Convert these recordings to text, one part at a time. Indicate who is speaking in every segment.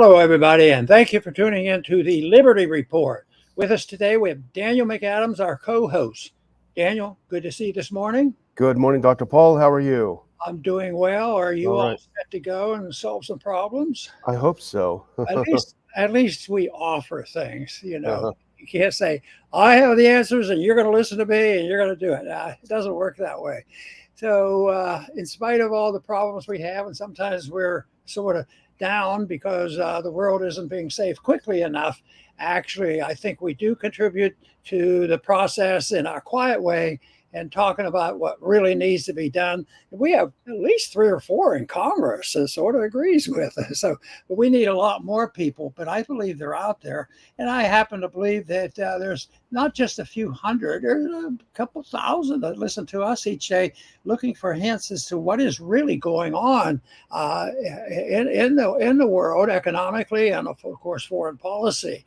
Speaker 1: Hello, everybody, and thank you for tuning in to the Liberty Report. With us today, we have Daniel McAdams, our co host. Daniel, good to see you this morning.
Speaker 2: Good morning, Dr. Paul. How are you?
Speaker 1: I'm doing well. Are you
Speaker 2: All
Speaker 1: all
Speaker 2: right.
Speaker 1: set to go and solve some problems?
Speaker 2: I hope so.
Speaker 1: At least we offer things.
Speaker 2: Uh-huh.
Speaker 1: You can't say I have the answers and you're going to listen to me and you're going to do it. It doesn't work that way. So, in spite of all the problems we have, and sometimes we're sort of down because the world isn't being saved quickly enough, actually, I think we do contribute to the process in our quiet way and talking about what really needs to be done. We have at least three or four in Congress that sort of agrees with us. So but we need a lot more people, but I believe they're out there. And I happen to believe that there's not just a few hundred, there's a couple thousand that listen to us each day looking for hints as to what is really going on in the world economically and, of course, foreign policy.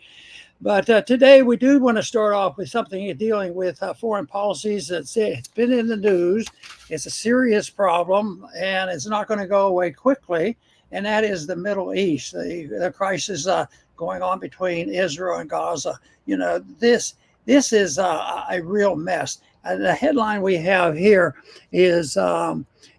Speaker 1: But today we do want to start off with something dealing with foreign policies. It's been in the news. It's a serious problem, and it's not going to go away quickly. And that is the Middle East, the crisis going on between Israel and Gaza. This is a real mess. The headline we have here is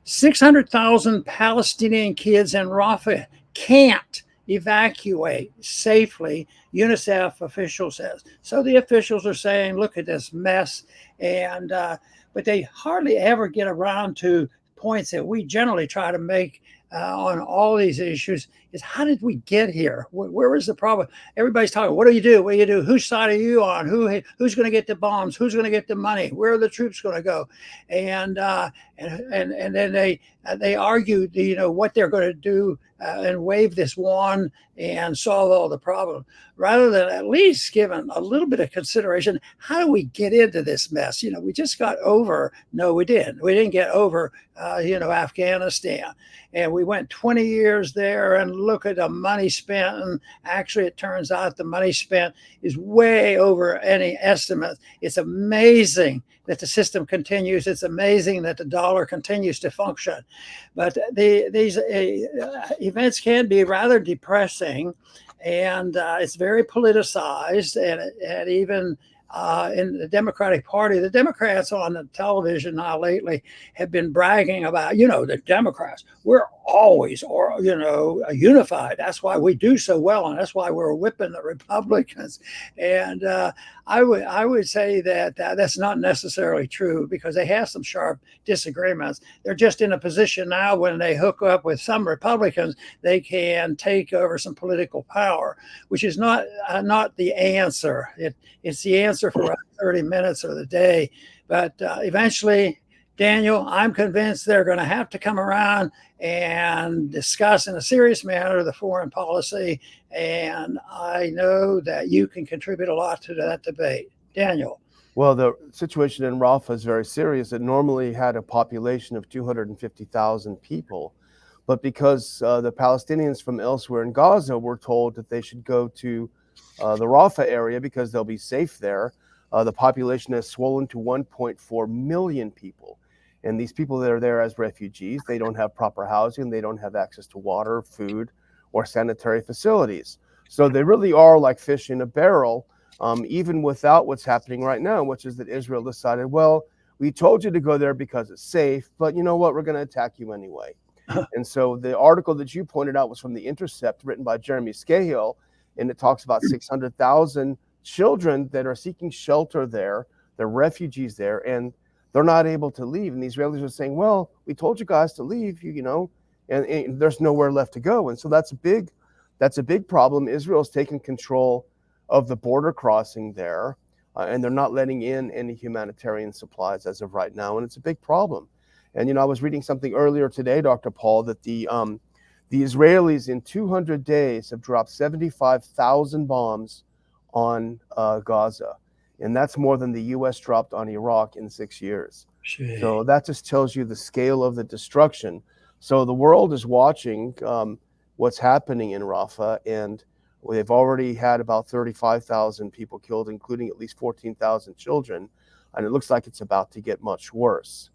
Speaker 1: 600,000 Palestinian kids in Rafah can't evacuate safely, UNICEF official says. So the officials are saying, look at this mess. And but they hardly ever get around to points that we generally try to make on all these issues is how did we get here? Where was the problem? Everybody's talking, what do you do? What do you do? Whose side are you on? Who's going to get the bombs? Who's going to get the money? Where are the troops going to go? And then they argue, what they're going to do and wave this wand and solve all the problems, rather than at least giving a little bit of consideration. How do we get into this mess? We just got over. No, we didn't. We didn't get over, Afghanistan. And we went 20 years there and look at the money spent. And actually, it turns out the money spent is way over any estimate. It's amazing that the system continues. It's amazing that the dollar continues to function. But these events can be rather depressing, and it's very politicized, and even in the Democratic Party, the Democrats on the television now lately have been bragging about, the Democrats, we're always, unified. That's why we do so well, and that's why we're whipping the Republicans. And I would say that that's not necessarily true because they have some sharp disagreements. They're just in a position now when they hook up with some Republicans, they can take over some political power, which is not the answer. It's the answer for about 30 minutes of the day. But eventually, Daniel, I'm convinced they're going to have to come around and discuss in a serious manner the foreign policy. And I know that you can contribute a lot to that debate. Daniel.
Speaker 2: Well, the situation in Rafah is very serious. It normally had a population of 250,000 people. But because the Palestinians from elsewhere in Gaza were told that they should go to the Rafah area because they'll be safe there, the population has swollen to 1.4 million people. And these people that are there as refugees, they don't have proper housing, they don't have access to water, food, or sanitary facilities. So they really are like fish in a barrel, even without what's happening right now, which is that Israel decided, well, we told you to go there because it's safe, but you know what, we're going to attack you anyway. And so the article that you pointed out was from The Intercept, written by Jeremy Scahill, and it talks about 600,000 children that are seeking shelter there. They're refugees there, and they're not able to leave. And the Israelis are saying, well, we told you guys to leave, and there's nowhere left to go. And so that's a big problem. Israel's taken control of the border crossing there, and they're not letting in any humanitarian supplies as of right now. And it's a big problem. And, I was reading something earlier today, Dr. Paul, that the Israelis in 200 days have dropped 75,000 bombs on Gaza. And that's more than the U.S. dropped on Iraq in 6 years.
Speaker 1: Gee.
Speaker 2: So that just tells you the scale of the destruction. So the world is watching what's happening in Rafah, and they've already had about 35,000 people killed, including at least 14,000 children. And it looks like it's about to get much worse.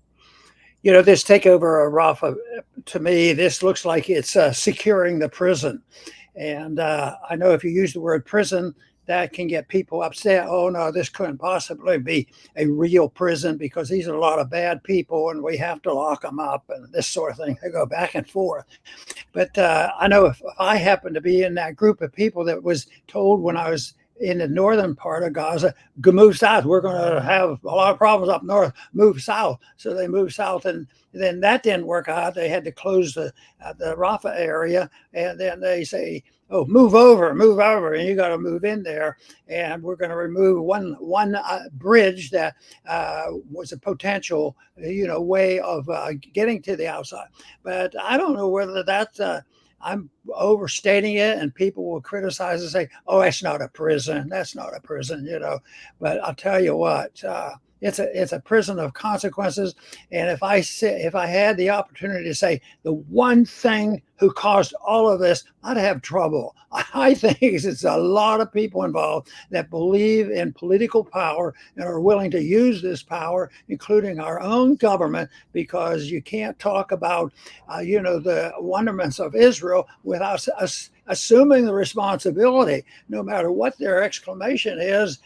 Speaker 1: This takeover of Rafa, to me, this looks like it's securing the prison. And I know if you use the word prison, that can get people upset. Oh no, this couldn't possibly be a real prison because these are a lot of bad people and we have to lock them up and this sort of thing. They go back and forth. But I know if I happened to be in that group of people that was told when I was in the northern part of Gaza, go move south. We're going to have a lot of problems up north. Move south. So they moved south, and then that didn't work out. They had to close the Rafah area, and then they say, "Oh, move over, and you got to move in there." And we're going to remove one bridge that was a potential, way of getting to the outside. But I don't know whether that's I'm overstating it, and people will criticize and say, "Oh, that's not a prison. That's not a prison," But I'll tell you what, it's a prison of consequences. And if I had the opportunity to say the one thing who caused all of this, I'd have trouble. I think it's a lot of people involved that believe in political power and are willing to use this power, including our own government, because you can't talk about, the wonderments of Israel without us assuming the responsibility, no matter what their exclamation is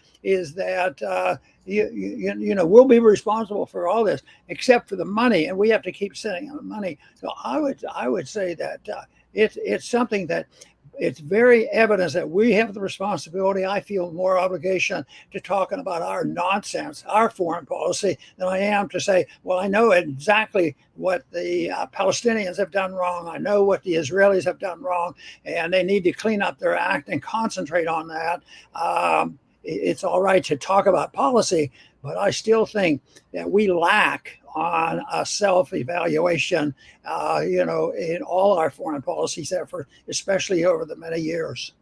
Speaker 1: that we'll be responsible for all this except for the money, and we have to keep sending them the money. So I would say that it's something that it's very evident that we have the responsibility. I feel more obligation to talking about our nonsense, our foreign policy, than I am to say, well, I know exactly what the Palestinians have done wrong. I know what the Israelis have done wrong, and they need to clean up their act and concentrate on that. It's all right to talk about policy, but I still think that we lack on a self-evaluation, in all our foreign policies effort, especially over the many years.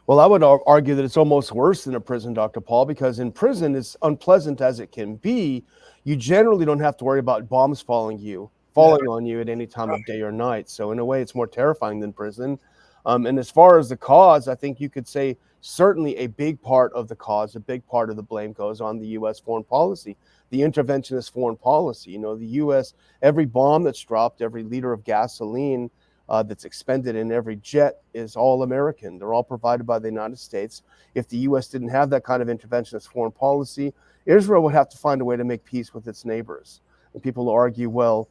Speaker 2: Well, I would argue that it's almost worse than a prison, Dr. Paul, because in prison, as unpleasant as it can be, you generally don't have to worry about bombs falling on you at any time of day or night. So in a way, it's more terrifying than prison. And as far as the cause, I think you could say certainly a big part of the cause, a big part of the blame goes on the U.S. foreign policy, the interventionist foreign policy. The U.S., every bomb that's dropped, every liter of gasoline that's expended in every jet is all American. They're all provided by the United States. If the U.S. didn't have that kind of interventionist foreign policy, Israel would have to find a way to make peace with its neighbors. And people argue, well,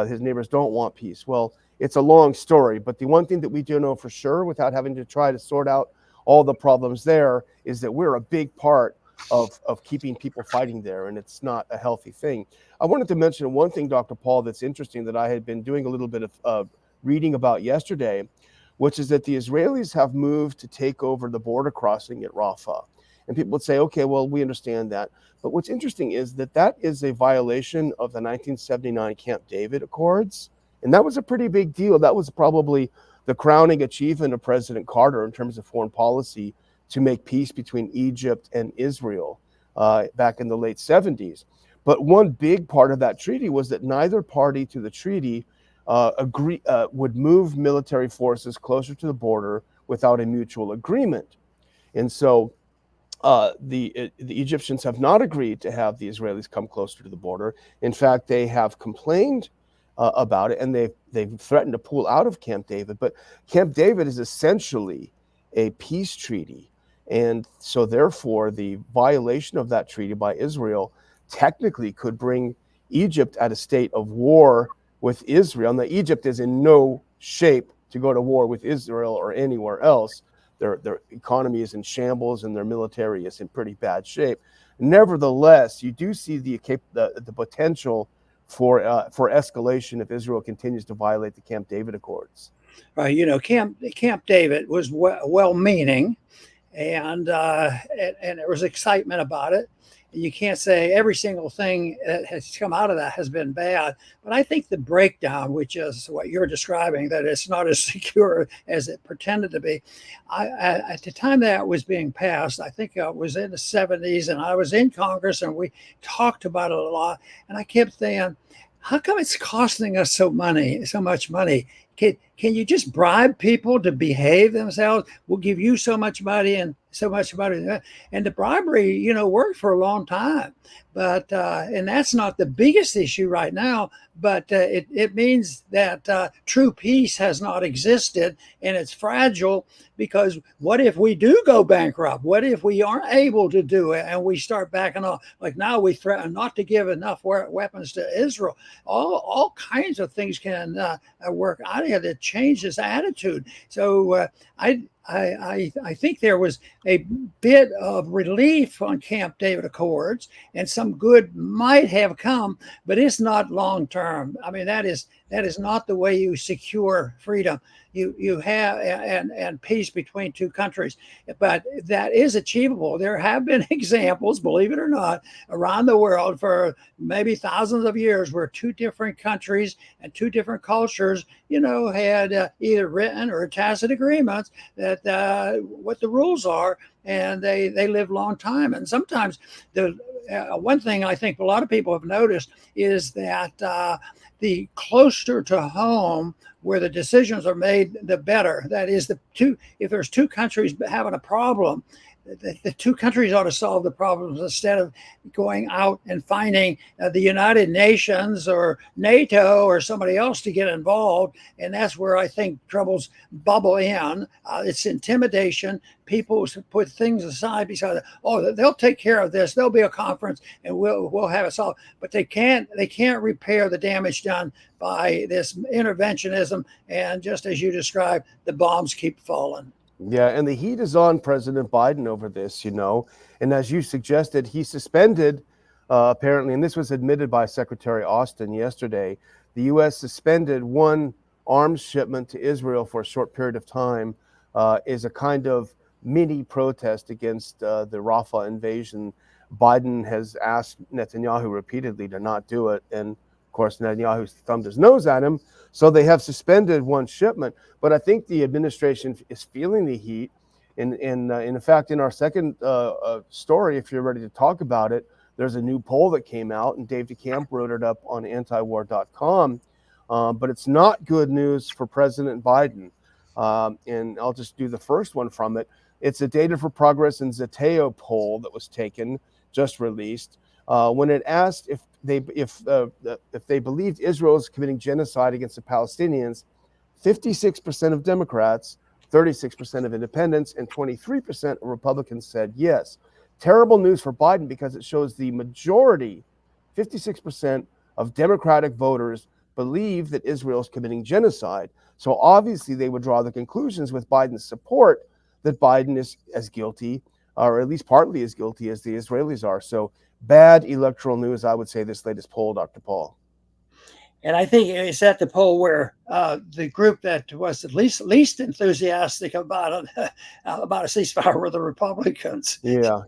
Speaker 2: his neighbors don't want peace. Well, it's a long story, but the one thing that we do know for sure, without having to try to sort out all the problems there, is that we're a big part of keeping people fighting there, and it's not a healthy thing. I wanted to mention one thing, Dr. Paul, that's interesting that I had been doing a little bit of reading about yesterday, which is that the Israelis have moved to take over the border crossing at Rafah. And people would say, okay, well, we understand that. But what's interesting is that is a violation of the 1979 Camp David Accords. And that was a pretty big deal. That was probably the crowning achievement of President Carter in terms of foreign policy to make peace between Egypt and Israel back in the late 70s. But one big part of that treaty was that neither party to the treaty would move military forces closer to the border without a mutual agreement. And so the Egyptians have not agreed to have the Israelis come closer to the border. In fact, they have complained about it, and they've threatened to pull out of Camp David. But Camp David is essentially a peace treaty. And so therefore, the violation of that treaty by Israel technically could bring Egypt at a state of war with Israel. Now, Egypt is in no shape to go to war with Israel or anywhere else. Their economy is in shambles and their military is in pretty bad shape. Nevertheless, you do see the potential for escalation if Israel continues to violate the Camp David Accords.
Speaker 1: Right, Camp David was well-meaning, and there was excitement about it. You can't say every single thing that has come out of that has been bad, but I think the breakdown, which is what you're describing, that it's not as secure as it pretended to be. At the time that was being passed, I think it was in the 70s, and I was in Congress, and we talked about it a lot, and I kept saying, how come it's costing us so much money? can you just bribe people to behave themselves? We'll give you so much money and so much money. And the bribery, worked for a long time. But, and that's not the biggest issue right now, but it means that true peace has not existed, and it's fragile, because what if we do go bankrupt? What if we aren't able to do it and we start backing off? Like now we threaten not to give enough weapons to Israel. All kinds of things can work out here that change this attitude. So I think there was a bit of relief on Camp David Accords, and some good might have come, but it's not long term. I mean, that is not the way you secure freedom. You have and peace between two countries, but that is achievable. There have been examples, believe it or not, around the world for maybe thousands of years where two different countries and two different cultures, had either written or tacit agreements that what the rules are, and they live a long time. And sometimes the one thing I think a lot of people have noticed is that the closer to home where the decisions are made, the better. That is, if there's two countries having a problem, the two countries ought to solve the problems instead of going out and finding the United Nations or NATO or somebody else to get involved. And that's where I think troubles bubble in. It's intimidation. People put things aside because, they'll take care of this. There'll be a conference and we'll have it solved. But they can't repair the damage done by this interventionism. And just as you described, the bombs keep falling.
Speaker 2: Yeah, and the heat is on President Biden over this, and as you suggested, he suspended, apparently, and this was admitted by Secretary Austin yesterday, the U.S. suspended one arms shipment to Israel for a short period of time is a kind of mini protest against the Rafah invasion. Biden has asked Netanyahu repeatedly to not do it, and of course, Netanyahu's thumbed his nose at him, so they have suspended one shipment. But I think the administration is feeling the heat. And in fact, in our second story, if you're ready to talk about it, there's a new poll that came out, and Dave DeCamp wrote it up on antiwar.com. But it's not good news for President Biden. And I'll just do the first one from it. It's a Data for Progress and Zeteo poll that was taken, just released, when it asked if they believed Israel is committing genocide against the Palestinians. 56% of Democrats, 36% of independents, and 23% of Republicans said yes. Terrible news for Biden, because it shows the majority, 56% of Democratic voters, believe that Israel is committing genocide. So obviously they would draw the conclusions with Biden's support that Biden is as guilty, or at least partly as guilty, as the Israelis are. So bad electoral news, I would say, this latest poll, Dr. Paul.
Speaker 1: And I think it's at the poll where the group that was at least enthusiastic about a ceasefire were the Republicans.
Speaker 2: Yeah.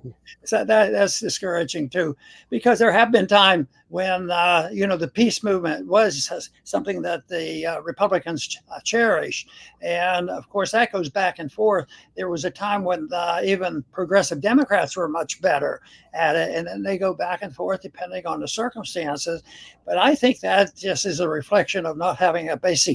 Speaker 1: So that's discouraging too, because there have been times when the peace movement was something that the Republicans cherished, and of course that goes back and forth. There was a time when even progressive Democrats were much better at it, and then they go back and forth depending on the circumstances. But I think that just is a reflection of not having a basic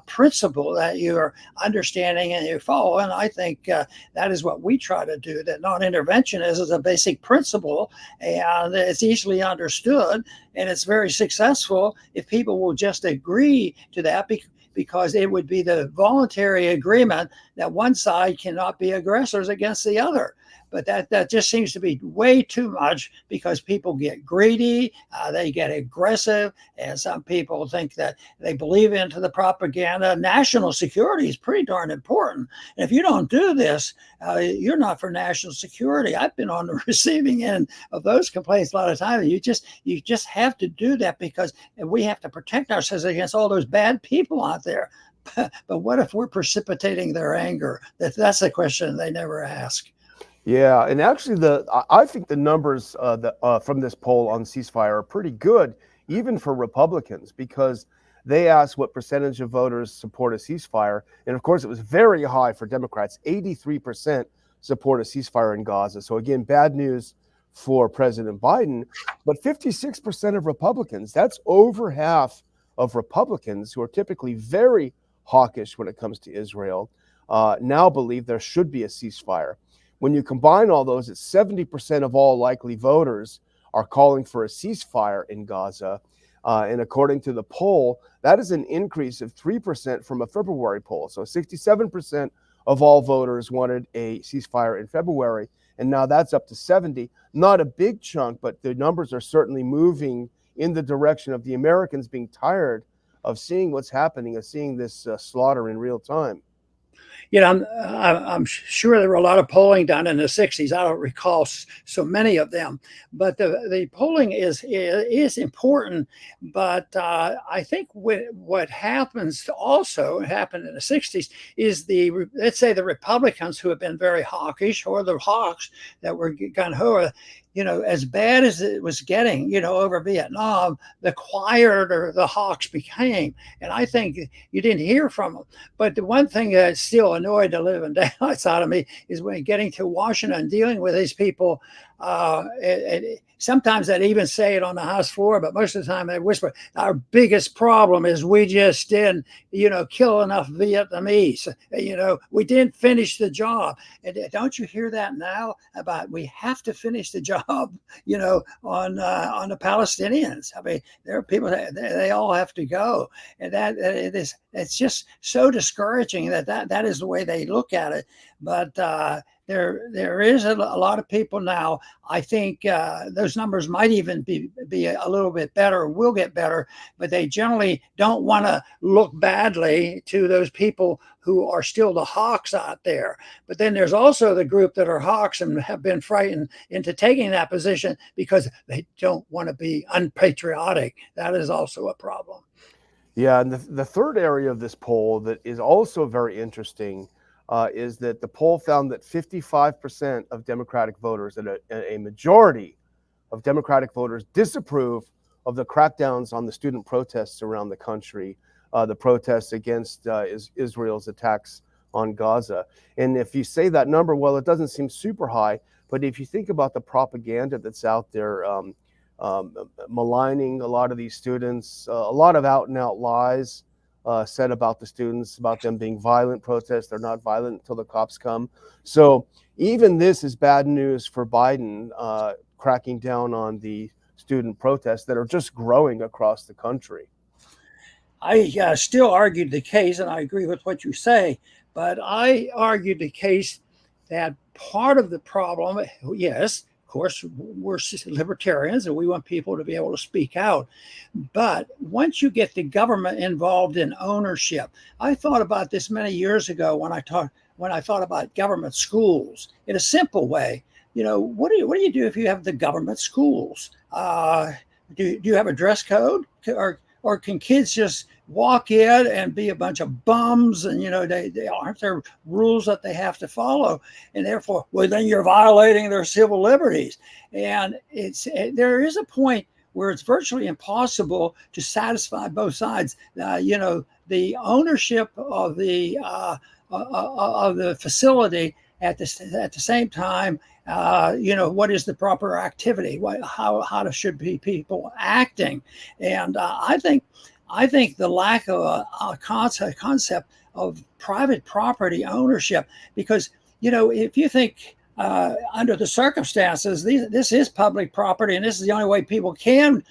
Speaker 1: principle that you're understanding and you follow. And I think that is what we try to do. That non-intervention is a basic principle, and it's easily understood, and it's very successful if people will just agree to that, because it would be the voluntary agreement that one side cannot be aggressors against the other. But that just seems to be way too much, because people get greedy, they get aggressive, and some people think that they believe into the propaganda. National security is pretty darn important. And if you don't do this, you're not for national security. I've been on the receiving end of those complaints a lot of times. You just have to do that, because we have to protect ourselves against all those bad people out there. But what if we're precipitating their anger? That's the question they never ask.
Speaker 2: Yeah, and actually, I think the numbers from this poll on ceasefire are pretty good, even for Republicans, because they asked what percentage of voters support a ceasefire, and of course, it was very high for Democrats. 83% support a ceasefire in Gaza. So again, bad news for President Biden, but 56% of Republicans, that's over half of Republicans, who are typically very hawkish when it comes to Israel, now believe there should be a ceasefire. When you combine all those, it's 70% of all likely voters are calling for a ceasefire in Gaza. And according to the poll, that is an increase of 3% from a February poll. So 67% of all voters wanted a ceasefire in February, and now that's up to 70. Not a big chunk, but the numbers are certainly moving in the direction of the Americans being tired of seeing what's happening, of seeing this slaughter in real time.
Speaker 1: I'm sure there were a lot of polling done in the 60s. I don't recall so many of them, but the polling is important. But I think what happens also happened in the 60s is let's say the Republicans who have been very hawkish, or the hawks that were gun ho, as bad as it was getting, over Vietnam, the quieter the hawks became. And I think you didn't hear from them. But the one thing that still annoyed the living daylights out of me is when getting to Washington, dealing with these people. Sometimes they'd even say it on the House floor, but most of the time they whisper, our biggest problem is we just didn't, kill enough Vietnamese. We didn't finish the job. And don't you hear that now about we have to finish the job, on the Palestinians? I mean, there are people that they all have to go. And it's just so discouraging that is the way they look at it. But there is a lot of people now. I think those numbers might even be a little bit better, will get better, but they generally don't want to look badly to those people who are still the hawks out there. But then there's also the group that are hawks and have been frightened into taking that position because they don't want to be unpatriotic. That is also a problem.
Speaker 2: Yeah, and the third area of this poll that is also very interesting is that the poll found that 55% of Democratic voters, and a majority of Democratic voters, disapprove of the crackdowns on the student protests around the country, the protests against Israel's attacks on Gaza. And if you say that number, well, it doesn't seem super high, but if you think about the propaganda that's out there, maligning a lot of these students, a lot of out and out lies said about the students, about them being violent protests. They're not violent until the cops come. So even this is bad news for Biden, cracking down on the student protests that are just growing across the country.
Speaker 1: I still argued the case, and I agree with what you say, but I argued the case that part of the problem, yes, of course, we're libertarians and we want people to be able to speak out. But once you get the government involved in ownership, I thought about this many years ago when I thought about government schools in a simple way. What do you do if you have the government schools? Do you have a dress code, or can kids just walk in and be a bunch of bums, and they aren't there rules that they have to follow, and therefore, well, then you're violating their civil liberties. And there is a point where it's virtually impossible to satisfy both sides. The ownership of the facility at the same time. What is the proper activity? How should be people acting? And I think the lack of a concept of private property ownership, because if you think under the circumstances, this is public property, and this is the only way people can,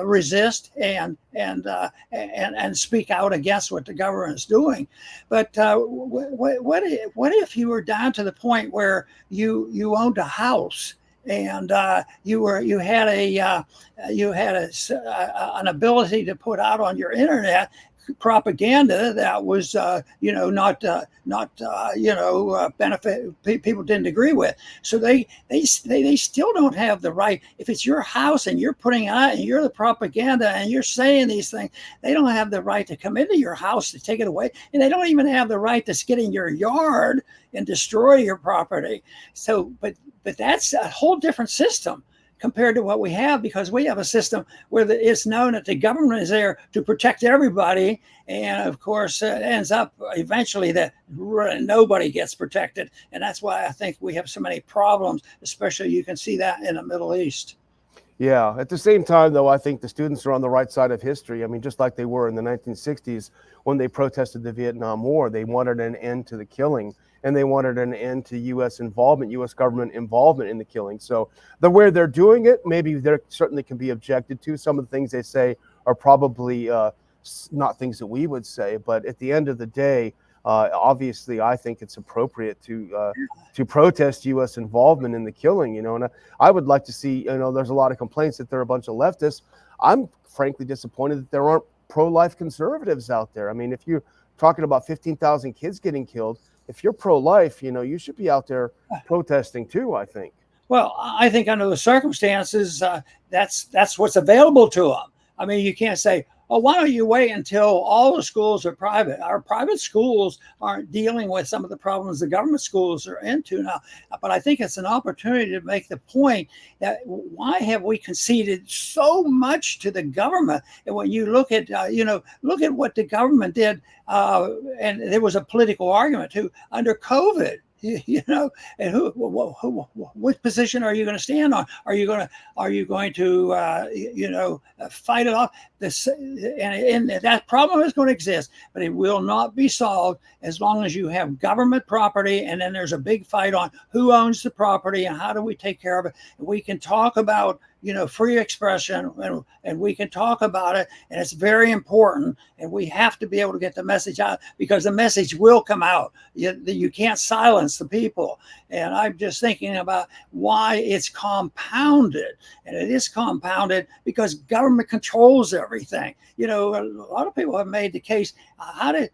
Speaker 1: resist and speak out against what the government is doing. But what if you were down to the point where you owned a house, and you had an ability to put out on your internet propaganda that was not benefit people didn't agree with. So they still don't have the right. If it's your house and you're putting out and you're the propaganda and you're saying these things, they don't have the right to come into your house to take it away, and they don't even have the right to get in your yard and destroy your property. So but that's a whole different system compared to what we have, because we have a system where it's known that the government is there to protect everybody. And of course, it ends up eventually that nobody gets protected. And that's why I think we have so many problems, especially you can see that in the Middle East.
Speaker 2: Yeah. At the same time, though, I think the students are on the right side of history. I mean, just like they were in the 1960s when they protested the Vietnam War, they wanted an end to the killing, and they wanted an end to U.S. involvement, U.S. government involvement in the killing. So the way they're doing it, maybe there certainly can be objected to. Some of the things they say are probably not things that we would say, but at the end of the day, obviously, I think it's appropriate to protest U.S. involvement in the killing. You know, and I would like to see. You know, there's a lot of complaints that there are a bunch of leftists. I'm frankly disappointed that there aren't pro-life conservatives out there. I mean, if you're talking about 15,000 kids getting killed, if you're pro-life, you know, you should be out there protesting too, I think.
Speaker 1: Well, I think under the circumstances, that's what's available to them. I mean, you can't say, "Oh, why don't you wait until all the schools are private?" Our private schools aren't dealing with some of the problems the government schools are into now. But I think it's an opportunity to make the point that why have we conceded so much to the government? And when you look at, look at what the government did, and there was a political argument too under COVID. And what position are you going to stand on? Are you going to fight it off? And that problem is going to exist, but it will not be solved as long as you have government property, and then there's a big fight on who owns the property and how do we take care of it. And we can talk about free expression, and we can talk about it, and it's very important, and we have to be able to get the message out, because the message will come out. You can't silence the people. And I'm just thinking about why it's compounded, and it is compounded because government controls everything. A lot of people have made the case, how did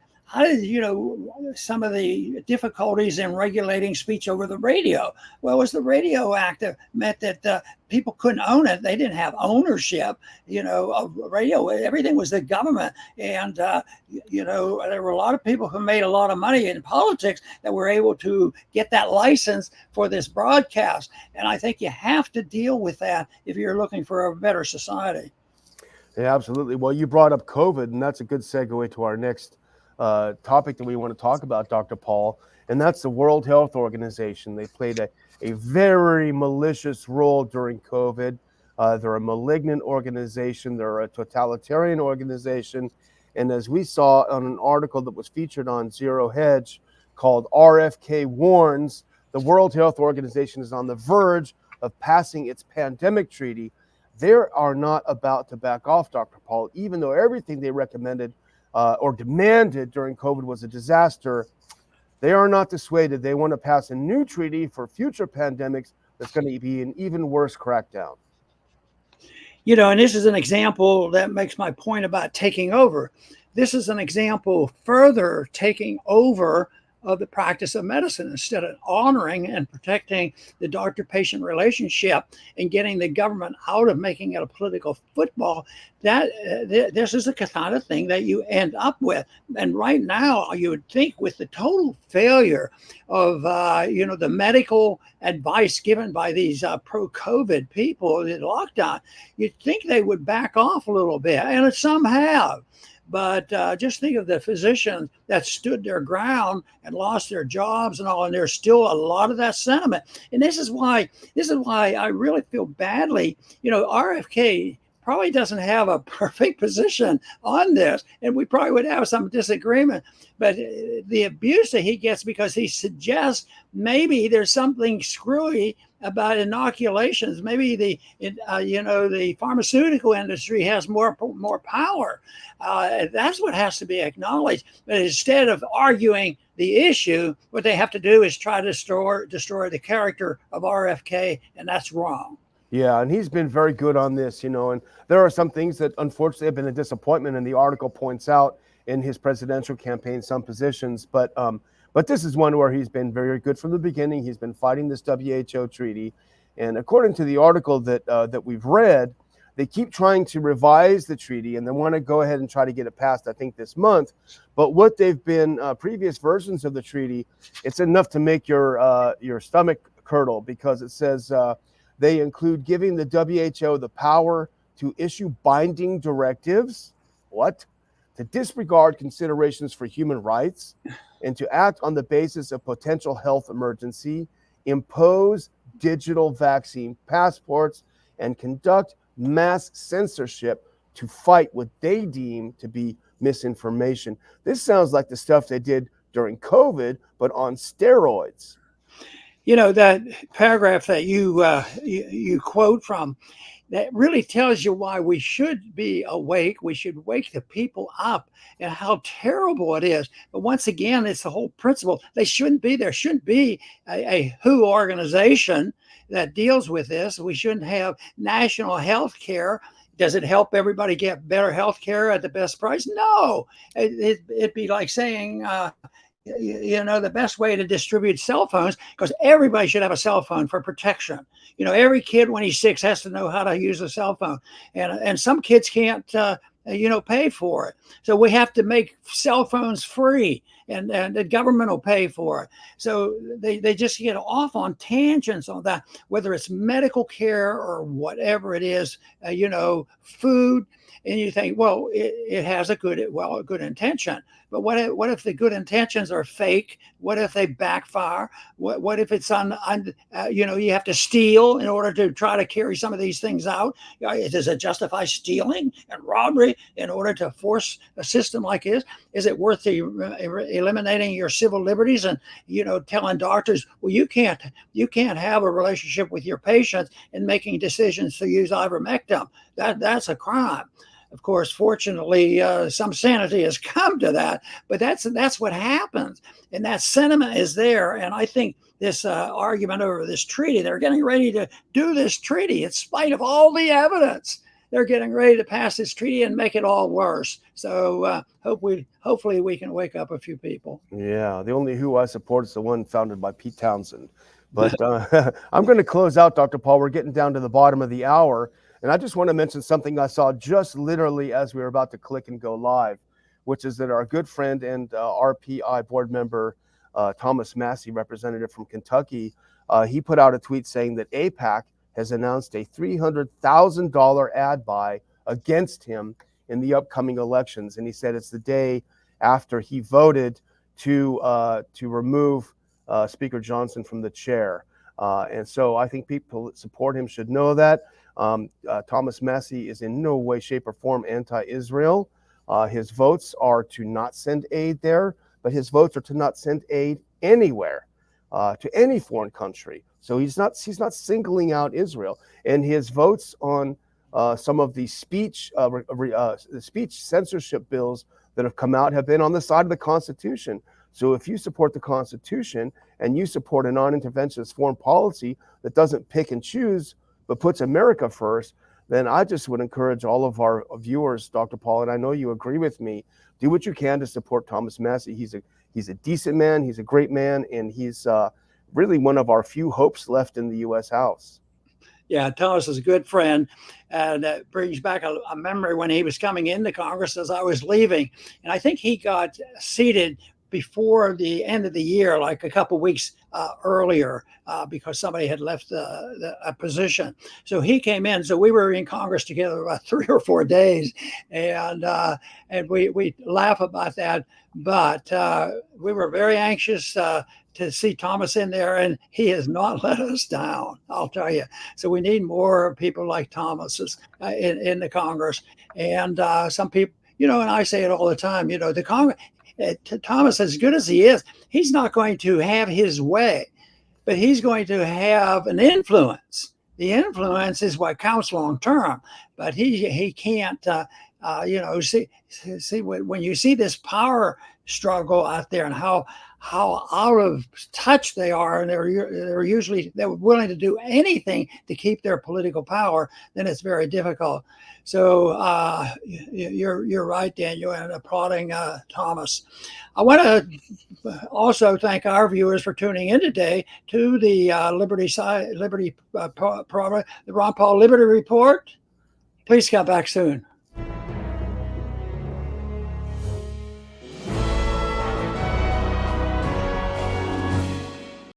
Speaker 1: some of the difficulties in regulating speech over the radio? Well, it was the Radio Act that meant that people couldn't own it. They didn't have ownership, of radio. Everything was the government. And, there were a lot of people who made a lot of money in politics that were able to get that license for this broadcast. And I think you have to deal with that if you're looking for a better society.
Speaker 2: Yeah, absolutely. Well, you brought up COVID, and that's a good segue to our next topic that we want to talk about, Dr. Paul, and that's the World Health Organization. They played a very malicious role during COVID. They're a malignant organization. They're a totalitarian organization. And as we saw on an article that was featured on Zero Hedge called RFK Warns, the World Health Organization is on the verge of passing its pandemic treaty. They are not about to back off, Dr. Paul, even though everything they recommended or demanded during COVID was a disaster. They are not dissuaded. They want to pass a new treaty for future pandemics that's going to be an even worse crackdown.
Speaker 1: And this is an example that makes my point about taking over. This is an example further taking over of the practice of medicine. Instead of honoring and protecting the doctor-patient relationship and getting the government out of making it a political football, this is the kind of thing that you end up with. And right now, you would think with the total failure of the medical advice given by these pro-COVID people in lockdown, you'd think they would back off a little bit, and some have. But just think of the physicians that stood their ground and lost their jobs and all, and there's still a lot of that sentiment. And this is why I really feel badly. RFK probably doesn't have a perfect position on this, and we probably would have some disagreement. But the abuse that he gets because he suggests maybe there's something screwy about inoculations. Maybe the pharmaceutical industry has more power. That's what has to be acknowledged. But instead of arguing the issue, what they have to do is try to destroy the character of RFK, and that's wrong.
Speaker 2: Yeah, and he's been very good on this, and there are some things that unfortunately have been a disappointment, and the article points out in his presidential campaign some positions, but this is one where he's been very good from the beginning. He's been fighting this WHO treaty, and according to the article that we've read, they keep trying to revise the treaty, and they want to go ahead and try to get it passed, I think, this month. But what they've been previous versions of the treaty, it's enough to make your stomach curdle, because it says they include giving the WHO the power to issue binding directives. What? To disregard considerations for human rights, and to act on the basis of potential health emergency, impose digital vaccine passports, and conduct mass censorship to fight what they deem to be misinformation. This sounds like the stuff they did during COVID, but on steroids.
Speaker 1: You know, that paragraph that you quote from, that really tells you why we should be awake. We should wake the people up and how terrible it is. But once again, it's the whole principle. They shouldn't be there. Shouldn't be a WHO organization that deals with this. We shouldn't have national health care. Does it help everybody get better health care at the best price? No. It'd be like saying, you know, the best way to distribute cell phones, because everybody should have a cell phone for protection. You know, every kid when he's 6 has to know how to use a cell phone, and some kids can't you know, pay for it. So we have to make cell phones free, and the government will pay for it. So they just get off on tangents on that, whether it's medical care or whatever it is, you know, food. And you think, well, it has a good intention. But what if the good intentions are fake? What if they backfire? What if it's you know, you have to steal in order to try to carry some of these things out? Does it justify stealing and robbery in order to force a system like this? Is it worth eliminating your civil liberties and, you know, telling doctors, well, you can't have a relationship with your patients and making decisions to use ivermectin? That's a crime. Of course, fortunately, some sanity has come to that, but that's what happens, and that sentiment is there. And I think this argument over this treaty, they're getting ready to do this treaty in spite of all the evidence. They're getting ready to pass this treaty and make it all worse. So hopefully we can wake up a few people.
Speaker 2: Yeah, the only who I support is the one founded by Pete Townsend. But I'm going to close out, Dr. Paul. We're getting down to the bottom of the hour. And I just want to mention something I saw just literally as we were about to click and go live, which is that our good friend and RPI board member, Thomas Massie, representative from Kentucky, he put out a tweet saying that AIPAC has announced a $300,000 ad buy against him in the upcoming elections. And he said it's the day after he voted to remove Speaker Johnson from the chair. And so I think people that support him should know that. Thomas Massie is in no way, shape, or form anti-Israel. His votes are to not send aid there, but his votes are to not send aid anywhere, to any foreign country. So he's not singling out Israel. And his votes on some of the speech censorship bills that have come out have been on the side of the Constitution. So if you support the Constitution and you support a non-interventionist foreign policy that doesn't pick and choose but puts America first, then I just would encourage all of our viewers, Dr. Paul, and I know you agree with me, do what you can to support Thomas Massie. He's a decent man, he's a great man, and he's really one of our few hopes left in the U.S. House.
Speaker 1: Yeah, Thomas is a good friend, and that brings back a memory when he was coming into Congress as I was leaving, and I think he got seated before the end of the year, like a couple of weeks earlier, because somebody had left a position. So he came in. So we were in Congress together about 3 or 4 days, and we laugh about that. But we were very anxious to see Thomas in there, and he has not let us down, I'll tell you. So we need more people like Thomas's in the Congress. And some people, you know, and I say it all the time, you know, the Congress, Thomas, as good as he is, he's not going to have his way, but he's going to have an influence. The influence is what counts long term, but he can't, you know, see when you see this power struggle out there and how out of touch they are, and they're willing to do anything to keep their political power, then it's very difficult. So you're right, Daniel, and applauding Thomas. I want to also thank our viewers for tuning in today to the the Ron Paul Liberty Report. Please come back soon.